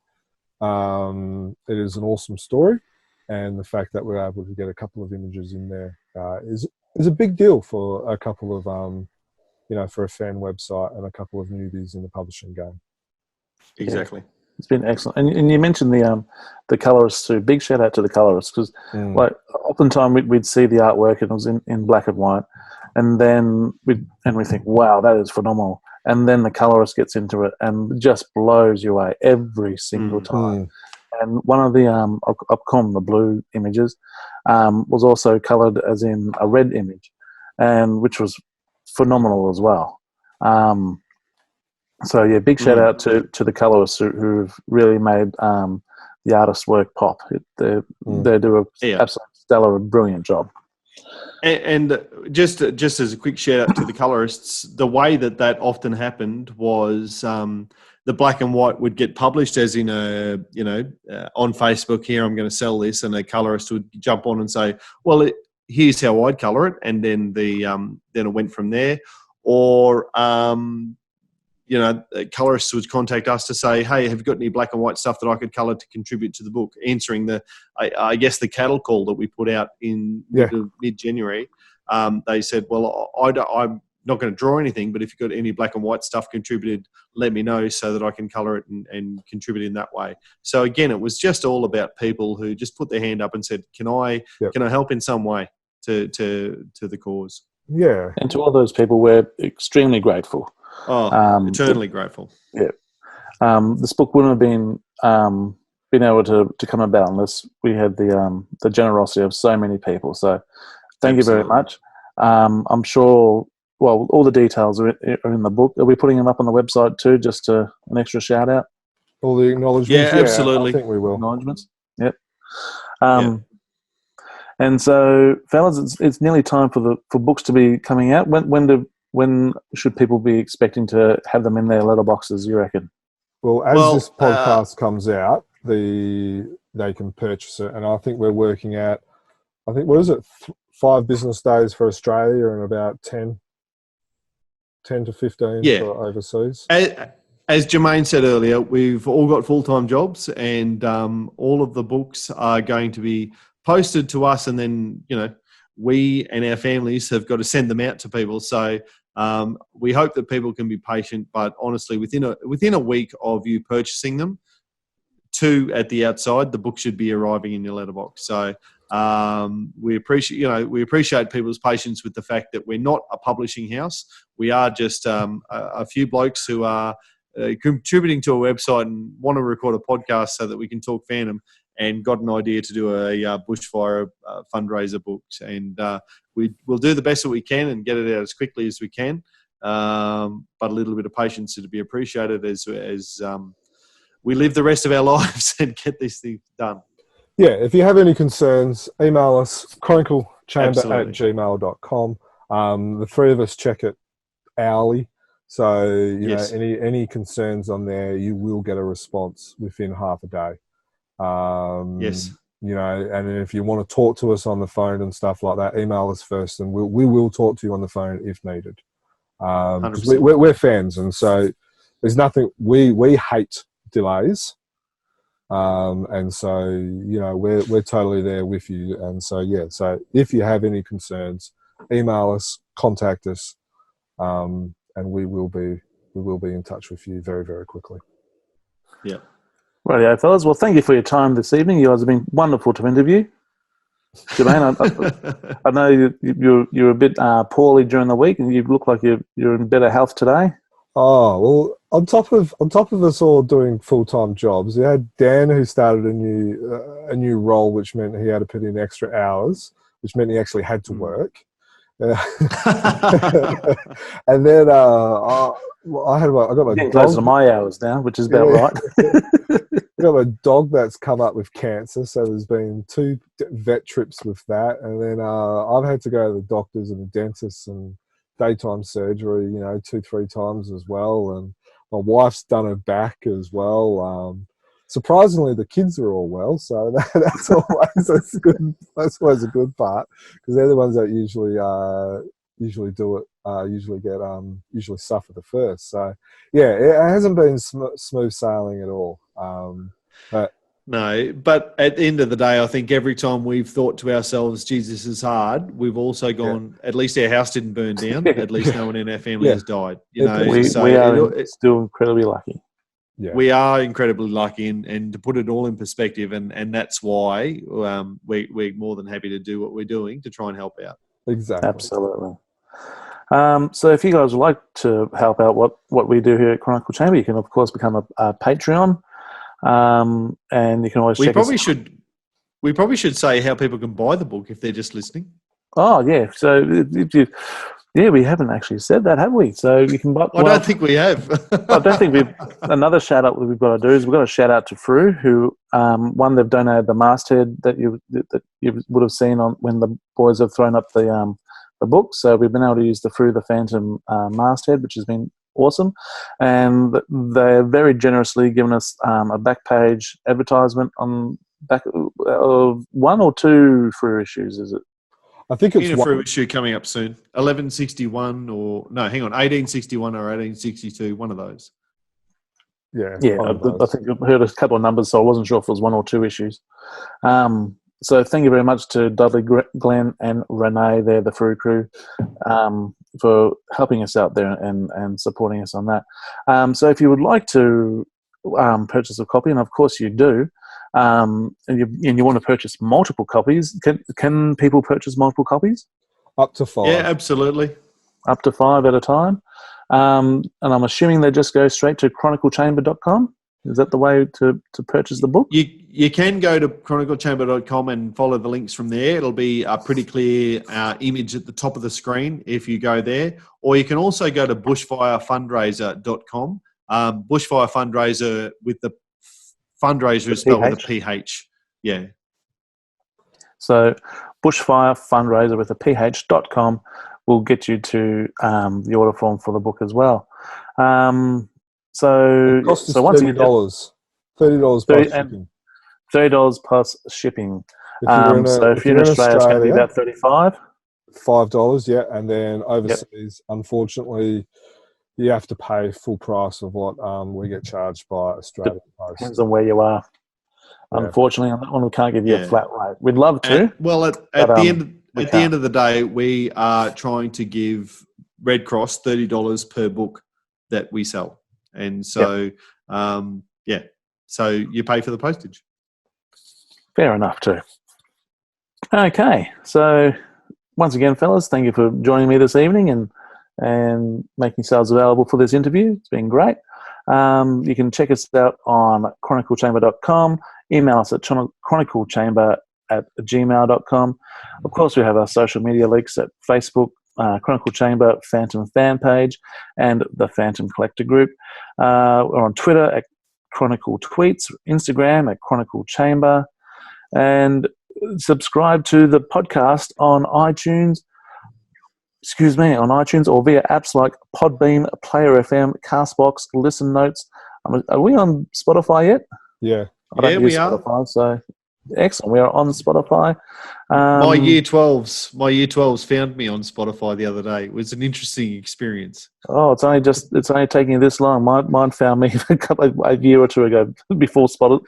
it is an awesome story. And the fact that we're able to get a couple of images in there is a big deal for a couple of, for a fan website and a couple of newbies in the publishing game. exactly. Yeah. It's been excellent. And you mentioned the colorists too. Big shout out to the colorists, because like oftentimes we'd see the artwork and it was in black and white, and then we think, wow, that is phenomenal. And then the colorist gets into it and just blows you away every single time. And one of the I'll call them the blue images was also coloured as in a red image, and which was phenomenal as well. So yeah, big shout out to the colorists who've really made the artist's work pop. They do a absolute stellar, brilliant job. And just as a quick shout out to the colorists, the way that often happened was the black and white would get published as in on Facebook, here I'm going to sell this, and a colorist would jump on and say, well, here's how I'd color it, and then then it went from there. Or colorists would contact us to say, hey, have you got any black and white stuff that I could colour to contribute to the book? Answering the cattle call that we put out in mid-January. They said, well, I'm not going to draw anything, but if you've got any black and white stuff contributed, let me know so that I can colour it and contribute in that way. So again, it was just all about people who just put their hand up and said, can I help in some way to the cause? Yeah. And to all those people, we're extremely grateful. Eternally grateful. Yeah. This book wouldn't have been able to come about unless we had the generosity of so many people. So thank you very much. I'm sure, well, all the details are in the book. Are we putting them up on the website too, just an extra shout out? All the acknowledgements? Yeah, absolutely. I think we will. Acknowledgements? Yep. And so, fellas, it's nearly time for books to be coming out. When should people be expecting to have them in their letterboxes, you reckon? Well, as this podcast comes out, they can purchase it. And I think we're working at, what is it, 5 business days for Australia and about 10 to 15 for overseas. As Jermaine said earlier, we've all got full-time jobs, and all of the books are going to be posted to us, and then, we and our families have got to send them out to people. So we hope that people can be patient, but honestly, within a week of you purchasing them, 2 at the outside, the book should be arriving in your letterbox. So we appreciate people's patience with the fact that we're not a publishing house. We are just a few blokes who are contributing to a website and want to record a podcast so that we can talk Phantom, and got an idea to do a bushfire fundraiser book. And we'll do the best that we can and get it out as quickly as we can. But a little bit of patience to be appreciated as we live the rest of our lives and get this thing done. Yeah, if you have any concerns, email us, chroniclechamber@gmail.com. The three of us check it hourly. So, Yes. any concerns on there, you will get a response within half a day. Yes. And if you want to talk to us on the phone and stuff like that, email us first, and we will talk to you on the phone if needed. 'Cause we're fans, and so there's nothing we hate delays, and so we're totally there with you. And so so if you have any concerns, email us, contact us, and we will be in touch with you very, very quickly. Yeah. Rightio, fellas. Well, thank you for your time this evening. You guys have been wonderful to interview. Jermaine, I know you're a bit poorly during the week, and you look like you're in better health today. Oh well, on top of us all doing full-time jobs, we had Dan, who started a new role, which meant he had to put in extra hours, which meant he actually had to work. And then I got my Getting dog. close to my hours now, which is about right. I got a dog that's come up with cancer, so there's been 2 vet trips with that, and then I've had to go to the doctors and the dentist and daytime surgery, 2-3 times as well, and my wife's done her back as well. Surprisingly, the kids are all well, so that's always good. That's always a good part, because they're the ones that usually do it. Usually suffer the first. So yeah, it hasn't been smooth sailing at all. But No, but at the end of the day, I think every time we've thought to ourselves, Jesus is hard, we've also gone, at least our house didn't burn down. At least no one in our family has died. We are still incredibly lucky. Yeah. We are incredibly lucky, and to put it all in perspective, and that's why we're more than happy to do what we're doing to try and help out. Exactly. Absolutely. So if you guys would like to help out what we do here at Chronicle Chamber, you can, of course, become a Patreon. And you can always check us. We probably should say how people can buy the book if they're just listening. Oh, yeah. So, we haven't actually said that, have we? So you can buy. I don't think we have. I don't think another shout out that we've got to do is we've got to shout out to Fru, who they've donated the masthead that you would have seen on when the boys have thrown up the book. So we've been able to use the Fru the Phantom masthead, which has been awesome, and they're very generously given us a back page advertisement on back of 1 or 2 Fru issues. Is it? I think it's a Fru issue coming up soon. 1161 or no, hang on, 1861 or 1862. One of those. Yeah. I think I heard a couple of numbers, so I wasn't sure if it was 1 or 2 issues. So thank you very much to Dudley, Glenn, and Renee, they're the Fru crew, for helping us out there and supporting us on that. So if you would like to purchase a copy, and of course you do, and you want to purchase multiple copies, can people purchase multiple copies? Up to 5. Yeah, absolutely. Up to 5 at a time. And I'm assuming they just go straight to chroniclechamber.com. Is that the way to purchase the book? You can go to chroniclechamber.com and follow the links from there. It'll be a pretty clear image at the top of the screen if you go there. Or you can also go to bushfirefundraiser.com. Bushfire Fundraiser with the fundraiser is spelled with a PH. Yeah. So bushfirefundraiser with a PH.com will get you to the order form for the book as well. So it costs once again, $30 plus shipping. $30 plus shipping. If you're in Australia, it's going to be about $35. $5, yeah, and then overseas, unfortunately, you have to pay full price of what we get charged by Australia Post. Depends on where you are. Yeah. Unfortunately, on that one, we can't give you a flat rate. We'd love to. At the end of the day, we are trying to give Red Cross $30 per book that we sell. And so, So you pay for the postage. Fair enough too. Okay, so once again, fellas, thank you for joining me this evening and making yourselves available for this interview. It's been great. You can check us out on chroniclechamber.com. Email us at chroniclechamber@gmail.com. Of course, we have our social media links at Facebook, Chronicle Chamber, Phantom fan page, and the Phantom Collector group. We're on Twitter at Chronicle Tweets, Instagram at Chronicle Chamber, and subscribe to the podcast on iTunes. On iTunes or via apps like Podbean, Player FM, Castbox, Listen Notes. Are we on Spotify yet? Yeah. I don't Yeah, use we are. Spotify, so excellent. We are on Spotify. My year 12s found me on Spotify the other day. It was an interesting experience. Oh, it's only taking this long. Mine found me a year or two ago before Spotify.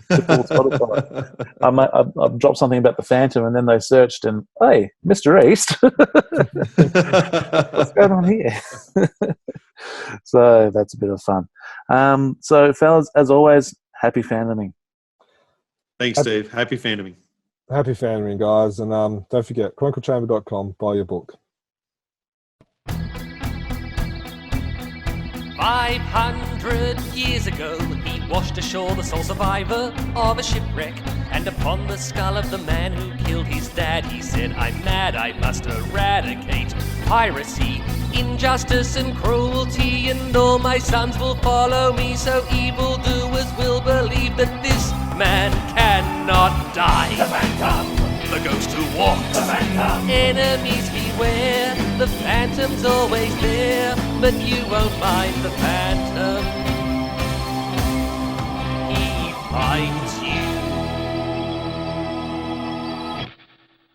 I've dropped something about the Phantom, and then they searched, and hey, Mr. East, what's going on here? So that's a bit of fun. So, fellas, as always, happy fandoming. Thanks, Steve. Happy fandoming. Happy fandoming, guys. And don't forget, chroniclechamber.com, buy your book. 500 years ago, he washed ashore the sole survivor of a shipwreck. And upon the skull of the man who killed his dad, he said, I'm mad, I must eradicate piracy, injustice and cruelty, and all my sons will follow me, so evildoers will believe that this man cannot die. The Phantom, The ghost who walks. the Phantom, Enemies beware, the Phantom's always there, but you won't find the Phantom. He finds